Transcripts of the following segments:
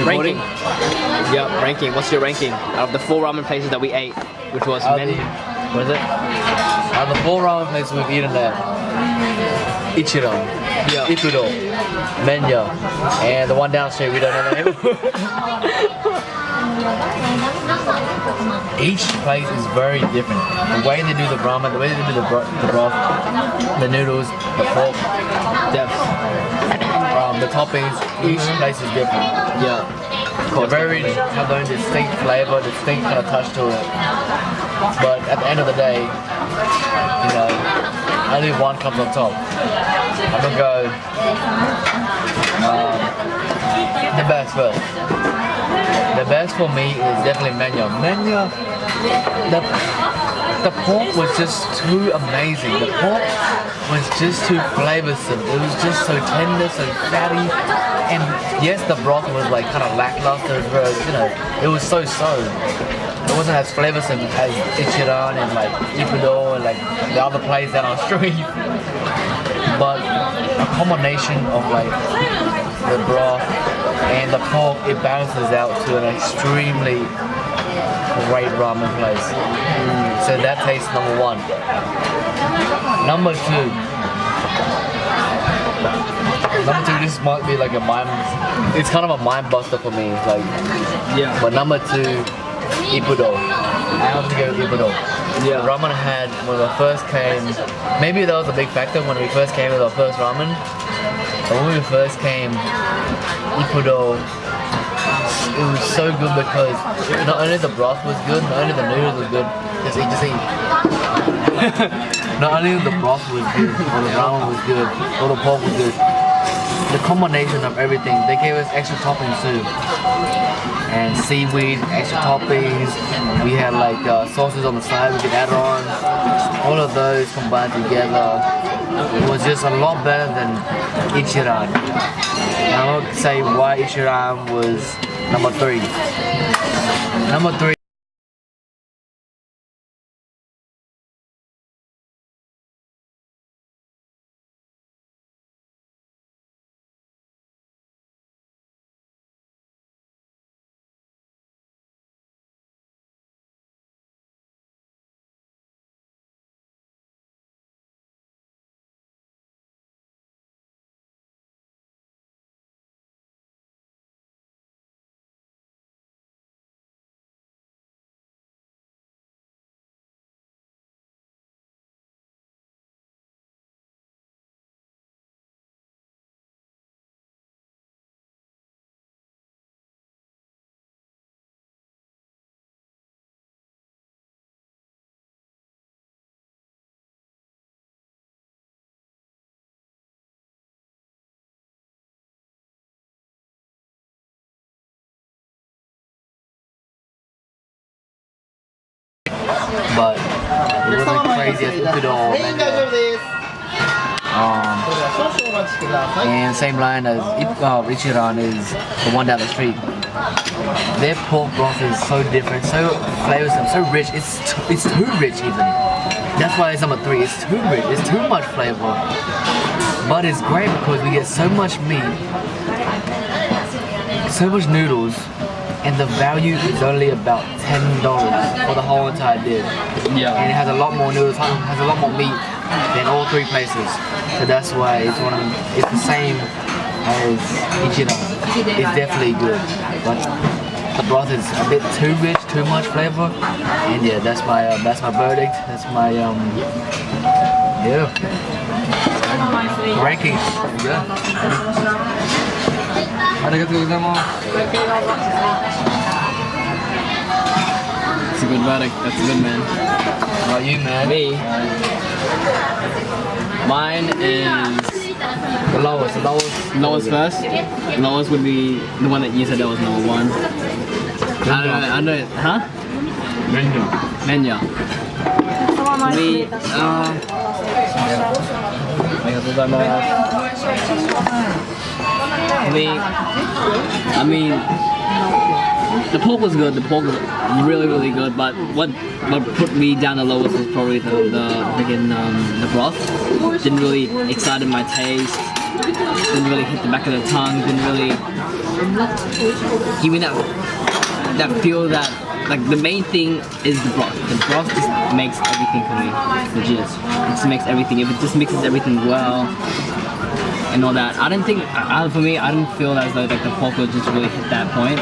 Ranking. Yep, ranking. What's your ranking out of the 4 ramen places that we ate, which was What is it? Out of the 4 ramen places we've eaten at, Ichiran, Yeah. Ikudo, Menya, and the one down the street we don't know the name. Each place is very different. The way they do the ramen, the way they do the broth, the noodles, the pork, depth, the toppings, each place is different. Yeah. They very have their own distinct flavor, distinct kind of touch to it. But at the end of the day, you know, only one comes on top. I'm gonna go the best first. The best for me is definitely Menya. Menya, the pork was just too amazing. The pork was just too flavorsome. It was just so tender, so fatty. And yes, the broth was like kind of lackluster, you know, it was so-so. It wasn't as flavorsome as Ichiran and like Ikudo and like the other place down our street. But a combination of like the broth and the pork, it balances out to an extremely great ramen place. So that tastes number 1. Number 2, this might be like a mind, it's kind of a mind buster for me, like, Yeah. but number 2, Ikudo. I have to go with Ikudo. Yeah. Ramen had, when we first came, maybe that was a big factor when we first came with our first ramen, but when we first came, Ikudo, it was so good because not only the broth was good, not only the noodles was good, just eat. Not only the broth was good, or the ramen was good, or the pork was good, the combination of everything, they gave us extra toppings too. And seaweed, extra toppings, we had like sauces on the side we could add on. All of those combined together, it was just a lot better than Ichiran. And I would say why Ichiran was number 3. Number 3. But it wasn't crazy as Ikudo menu. And same line as Ichiran is the one down the street. Their pork broth is so different, so flavorsome, so rich. It's too rich even. That's why it's number 3. It's too rich. It's too much flavor. But it's great because we get so much meat, so much noodles, and the value is only about $10 for the whole entire dish. Yeah. And it has a lot more noodles, has a lot more meat than all 3 places. So that's why it's it's the same as Ichiran. It's definitely good, but the broth is a bit too rich, too much flavor. And yeah, that's my verdict. That's my rankings. Yeah. It's a good verdict. That's good, man. How about you, man? Me. Mine is The lowest. lowest first. Lowest would be the one that you said that was number 1. I don't know. Huh? Menya. Me. I mean, the pork was good. The pork was really, really good. But what put me down the lowest was probably the broth. Didn't really excite my taste. Didn't really hit the back of the tongue. Didn't really give me that feel that like the main thing is the broth. The broth just makes everything for me. Legit. It just makes everything. If it just mixes everything well and all that. I didn't think, for me, I didn't feel as though like the pork would just really hit that point.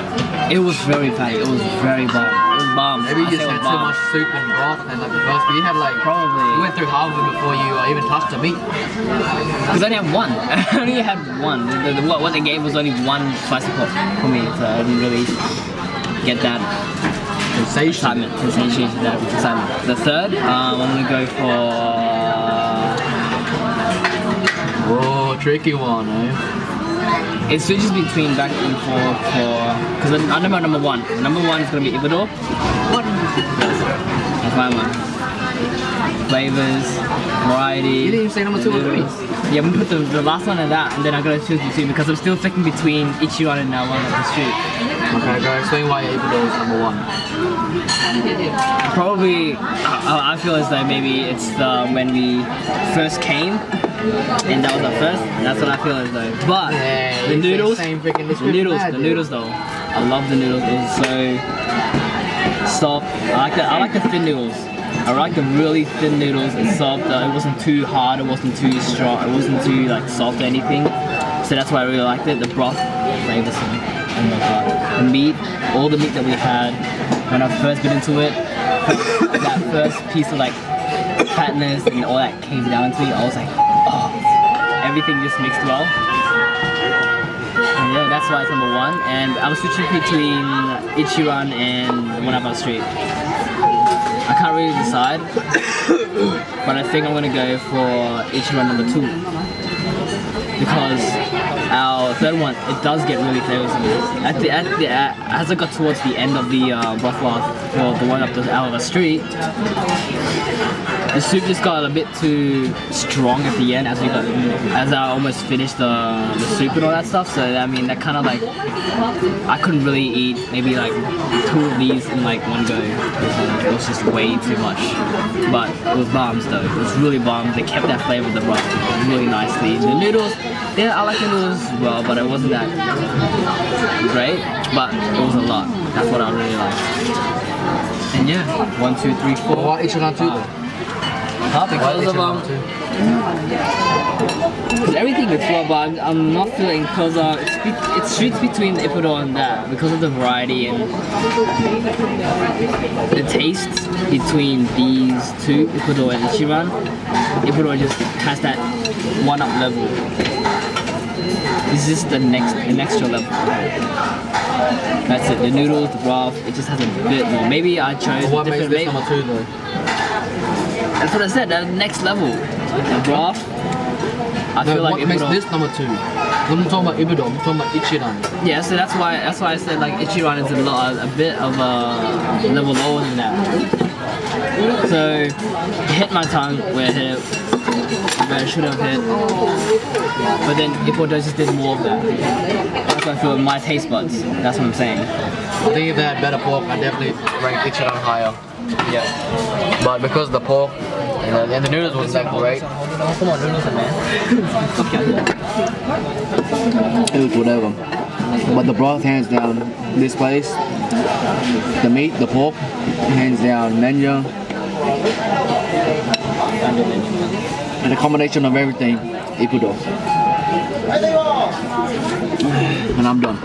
It was very fatty. It was very bomb. It was bomb. Maybe you just had too much soup and broth and like the broth. But you had like probably. You went through half of it before you even touched the meat. Because I only had one. I only had one. What they gave was only one slice of pork for me, so I didn't really get that sensation. That excitement. The third, I'm gonna go for. Whoa, tricky one, eh? It switches between back and forth because I know my number one. Number one is gonna be Ibador. What? That's my one. Flavors, variety. You didn't even say number 2 or 3. Yeah, I'm gonna put the last one at that, and then I'm gonna choose between because I'm still thinking between Ichiran and that one at the street. Okay, go explain why Ibador is number 1. Probably, I feel as though maybe it's when we first came. And that was our first. That's what I feel as though. But yeah, the noodles, the noodles though. I love the noodles. It was so soft. I like the thin noodles. I like the really thin noodles. It's soft. It wasn't too hard. It wasn't too strong. It wasn't too like soft or anything. So that's why I really liked it. The broth flavors. Oh my god. The meat, all the meat that we had when I first bit into it. That first piece of like fatness and all that came down to me. I was like. Everything just mixed well. And yeah, that's why it's number 1. And I was switching between Ichiran and the one up on the street. I can't really decide, but I think I'm gonna go for Ichiran number 2 because our third one it does get really flavorsome. As I got towards the end of the broth bath for the one up out of the street. The soup just got a bit too strong at the end as I almost finished the soup and all that stuff. So I mean that kind of like I couldn't really eat maybe like 2 of these in like one go. It was just way too much. But it was bombs though. It was really bombs. They kept that flavor of the broth really nicely. The noodles, yeah, I like the noodles as well, but it wasn't that great. But it was a lot. That's what I really liked. And yeah, 1, 2, 3, 4. Why Ichiran 2 though? Because of everything is well, but I'm not feeling because it shoots between Ippudo and that because of the variety and the taste between these two, Ippudo and Ichiran. Ippudo just has that one-up level. This is the extra level. That's it. The noodles, the broth, it just has a bit more. Maybe I chose what a different makes this number 2 though? That's what I said, the next level. The broth. I feel like what makes this number 2? I'm not talking about Ibador, I'm talking about Ichiran. Yeah, so that's why I said like Ichiran is a bit of a level lower than that. So it hit my tongue where it hit where it should have hit. But then Ibador just did more of that. That's what I feel in my taste buds. That's what I'm saying. I think if they had better pork, I definitely rank Ichiran higher. Yeah. But because the pork and the noodles wasn't that great. Come on, noodles, man. It was whatever. But the broth, hands down, this place. The meat, the pork, hands down, manja. And the combination of everything, Ippudo. And I'm done.